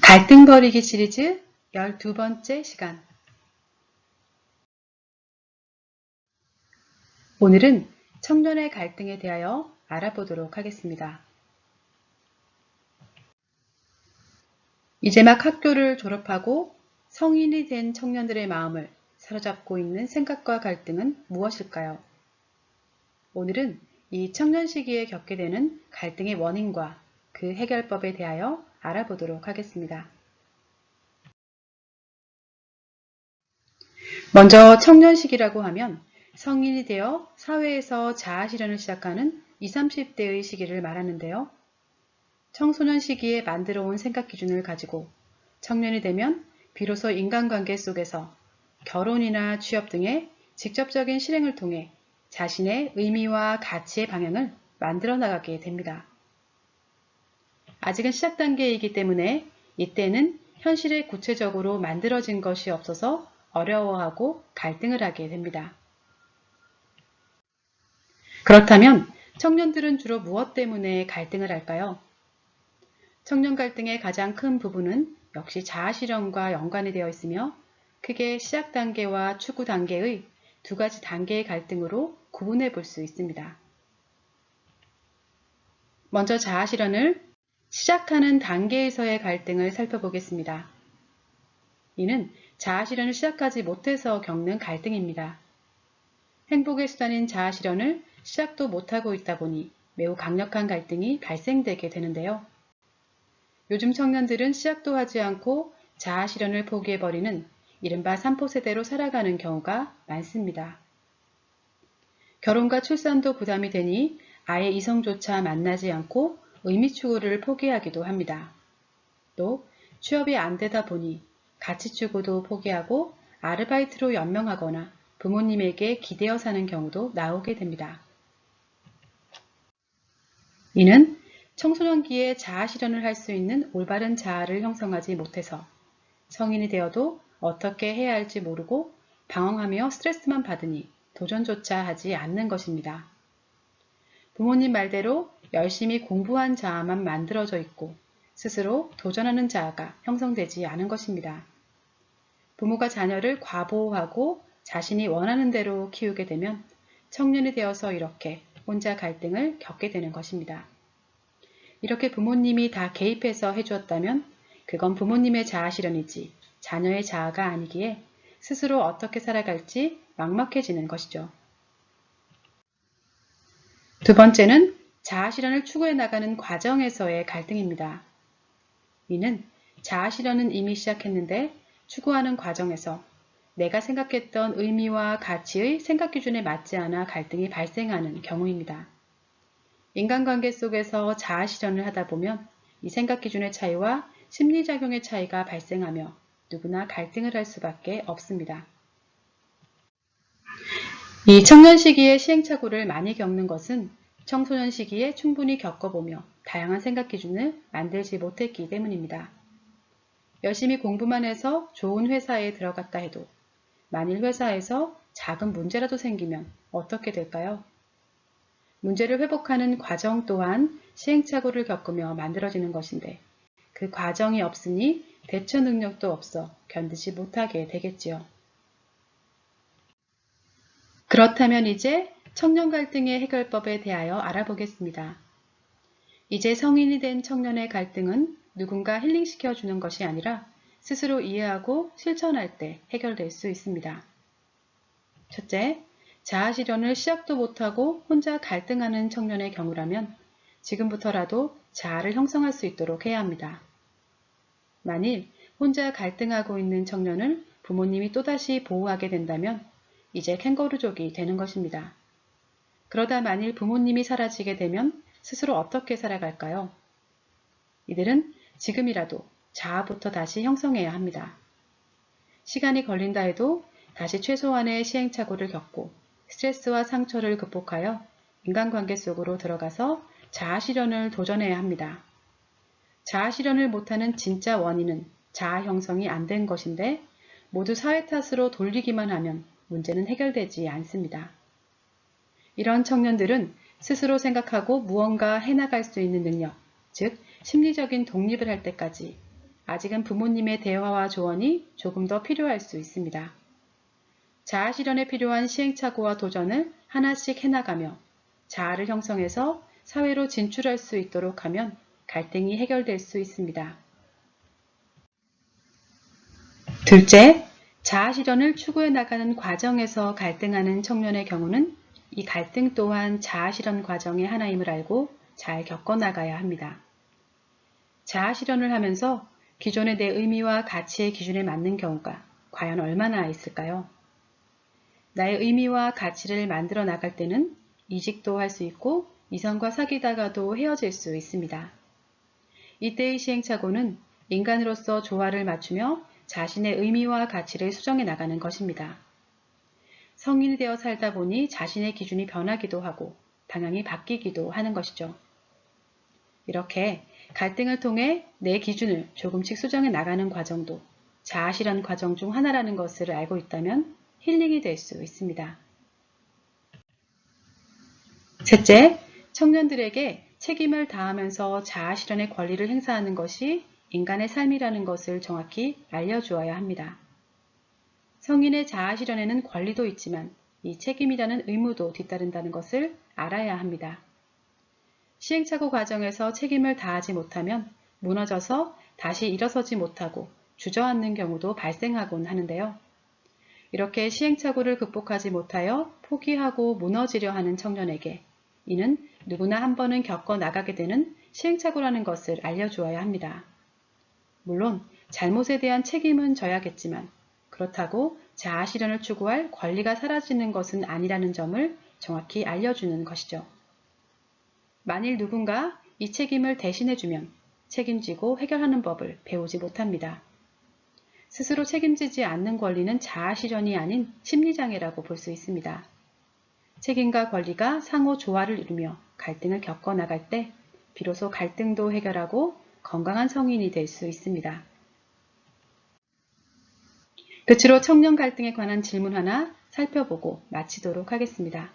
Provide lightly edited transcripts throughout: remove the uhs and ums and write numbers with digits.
갈등 버리기 시리즈 12번째 시간. 오늘은 청년의 갈등에 대하여 알아보도록 하겠습니다. 이제 막 학교를 졸업하고 성인이 된 청년들의 마음을 사로잡고 있는 생각과 갈등은 무엇일까요? 오늘은 이 청년 시기에 겪게 되는 갈등의 원인과 그 해결법에 대하여 알아보도록 하겠습니다. 먼저 청년 시기라고 하면 성인이 되어 사회에서 자아실현을 시작하는 20, 30대의 시기를 말하는데요. 청소년 시기에 만들어 온 생각 기준을 가지고 청년이 되면 비로소 인간관계 속에서 결혼이나 취업 등의 직접적인 실행을 통해 자신의 의미와 가치의 방향을 만들어 나가게 됩니다. 아직은 시작 단계이기 때문에 이때는 현실에 구체적으로 만들어진 것이 없어서 어려워하고 갈등을 하게 됩니다. 그렇다면 청년들은 주로 무엇 때문에 갈등을 할까요? 청년 갈등의 가장 큰 부분은 역시 자아실현과 연관이 되어 있으며 크게 시작 단계와 추구 단계의 두 가지 단계의 갈등으로 구분해 볼 수 있습니다. 먼저 자아실현을 시작하는 단계에서의 갈등을 살펴보겠습니다. 이는 자아실현을 시작하지 못해서 겪는 갈등입니다. 행복의 수단인 자아실현을 시작도 못하고 있다 보니 매우 강력한 갈등이 발생되게 되는데요. 요즘 청년들은 시작도 하지 않고 자아실현을 포기해버리는 이른바 3포세대로 살아가는 경우가 많습니다. 결혼과 출산도 부담이 되니 아예 이성조차 만나지 않고 의미 추구를 포기하기도 합니다. 또 취업이 안 되다 보니 가치 추구도 포기하고 아르바이트로 연명하거나 부모님에게 기대어 사는 경우도 나오게 됩니다. 이는 청소년기에 자아실현을 할 수 있는 올바른 자아를 형성하지 못해서 성인이 되어도 어떻게 해야 할지 모르고 방황하며 스트레스만 받으니 도전조차 하지 않는 것입니다. 부모님 말대로 열심히 공부한 자아만 만들어져 있고 스스로 도전하는 자아가 형성되지 않은 것입니다. 부모가 자녀를 과보호하고 자신이 원하는 대로 키우게 되면 청년이 되어서 이렇게 혼자 갈등을 겪게 되는 것입니다. 이렇게 부모님이 다 개입해서 해주었다면 그건 부모님의 자아실현이지 자녀의 자아가 아니기에 스스로 어떻게 살아갈지 막막해지는 것이죠. 두 번째는 자아실현을 추구해 나가는 과정에서의 갈등입니다. 이는 자아실현은 이미 시작했는데 추구하는 과정에서 내가 생각했던 의미와 가치의 생각 기준에 맞지 않아 갈등이 발생하는 경우입니다. 인간관계 속에서 자아실현을 하다 보면 이 생각 기준의 차이와 심리작용의 차이가 발생하며 누구나 갈등을 할 수밖에 없습니다. 이 청년 시기에 시행착오를 많이 겪는 것은 청소년 시기에 충분히 겪어보며 다양한 생각 기준을 만들지 못했기 때문입니다. 열심히 공부만 해서 좋은 회사에 들어갔다 해도 만일 회사에서 작은 문제라도 생기면 어떻게 될까요? 문제를 회복하는 과정 또한 시행착오를 겪으며 만들어지는 것인데 그 과정이 없으니 대처 능력도 없어 견디지 못하게 되겠지요. 그렇다면 이제 청년 갈등의 해결법에 대하여 알아보겠습니다. 이제 성인이 된 청년의 갈등은 누군가 힐링시켜 주는 것이 아니라 스스로 이해하고 실천할 때 해결될 수 있습니다. 첫째, 자아실현을 시작도 못하고 혼자 갈등하는 청년의 경우라면 지금부터라도 자아를 형성할 수 있도록 해야 합니다. 만일 혼자 갈등하고 있는 청년을 부모님이 또다시 보호하게 된다면 이제 캥거루족이 되는 것입니다. 그러다 만일 부모님이 사라지게 되면 스스로 어떻게 살아갈까요? 이들은 지금이라도 자아부터 다시 형성해야 합니다. 시간이 걸린다 해도 다시 최소한의 시행착오를 겪고 스트레스와 상처를 극복하여 인간관계 속으로 들어가서 자아실현을 도전해야 합니다. 자아실현을 못하는 진짜 원인은 자아 형성이 안 된 것인데 모두 사회 탓으로 돌리기만 하면 문제는 해결되지 않습니다. 이런 청년들은 스스로 생각하고 무언가 해나갈 수 있는 능력, 즉 심리적인 독립을 할 때까지 아직은 부모님의 대화와 조언이 조금 더 필요할 수 있습니다. 자아 실현에 필요한 시행착오와 도전을 하나씩 해나가며 자아를 형성해서 사회로 진출할 수 있도록 하면 갈등이 해결될 수 있습니다. 둘째, 자아 실현을 추구해 나가는 과정에서 갈등하는 청년의 경우는 이 갈등 또한 자아 실현 과정의 하나임을 알고 잘 겪어나가야 합니다. 자아 실현을 하면서 기존의 내 의미와 가치의 기준에 맞는 경우가 과연 얼마나 있을까요? 나의 의미와 가치를 만들어 나갈 때는 이직도 할 수 있고 이성과 사귀다가도 헤어질 수 있습니다. 이때의 시행착오는 인간으로서 조화를 맞추며 자신의 의미와 가치를 수정해 나가는 것입니다. 성인이 되어 살다 보니 자신의 기준이 변하기도 하고 방향이 바뀌기도 하는 것이죠. 이렇게 갈등을 통해 내 기준을 조금씩 수정해 나가는 과정도 자아 실현 과정 중 하나라는 것을 알고 있다면 힐링이 될 수 있습니다. 셋째, 청년들에게 책임을 다하면서 자아 실현의 권리를 행사하는 것이 인간의 삶이라는 것을 정확히 알려주어야 합니다. 성인의 자아 실현에는 권리도 있지만 이 책임이라는 의무도 뒤따른다는 것을 알아야 합니다. 시행착오 과정에서 책임을 다하지 못하면 무너져서 다시 일어서지 못하고 주저앉는 경우도 발생하곤 하는데요. 이렇게 시행착오를 극복하지 못하여 포기하고 무너지려 하는 청년에게 이는 누구나 한 번은 겪어 나가게 되는 시행착오라는 것을 알려주어야 합니다. 물론 잘못에 대한 책임은 져야겠지만 그렇다고 자아 실현을 추구할 권리가 사라지는 것은 아니라는 점을 정확히 알려주는 것이죠. 만일 누군가 이 책임을 대신해주면 책임지고 해결하는 법을 배우지 못합니다. 스스로 책임지지 않는 권리는 자아 실현이 아닌 심리장애라고 볼 수 있습니다. 책임과 권리가 상호 조화를 이루며 갈등을 겪어 나갈 때 비로소 갈등도 해결하고 건강한 성인이 될 수 있습니다. 끝으로 청년 갈등에 관한 질문 하나 살펴보고 마치도록 하겠습니다.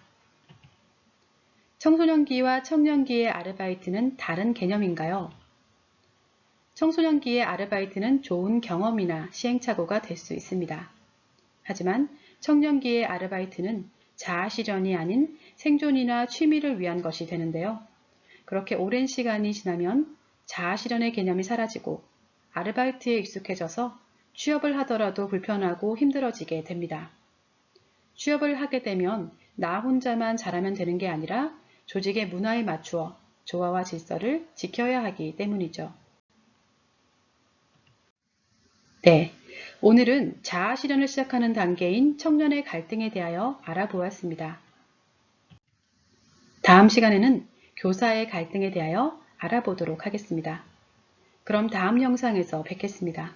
청소년기와 청년기의 아르바이트는 다른 개념인가요? 청소년기의 아르바이트는 좋은 경험이나 시행착오가 될 수 있습니다. 하지만 청년기의 아르바이트는 자아 실현이 아닌 생존이나 취미를 위한 것이 되는데요. 그렇게 오랜 시간이 지나면 자아 실현의 개념이 사라지고 아르바이트에 익숙해져서 취업을 하더라도 불편하고 힘들어지게 됩니다. 취업을 하게 되면 나 혼자만 잘하면 되는 게 아니라 조직의 문화에 맞추어 조화와 질서를 지켜야 하기 때문이죠. 네, 오늘은 자아 실현을 시작하는 단계인 청년의 갈등에 대하여 알아보았습니다. 다음 시간에는 교사의 갈등에 대하여 알아보도록 하겠습니다. 그럼 다음 영상에서 뵙겠습니다.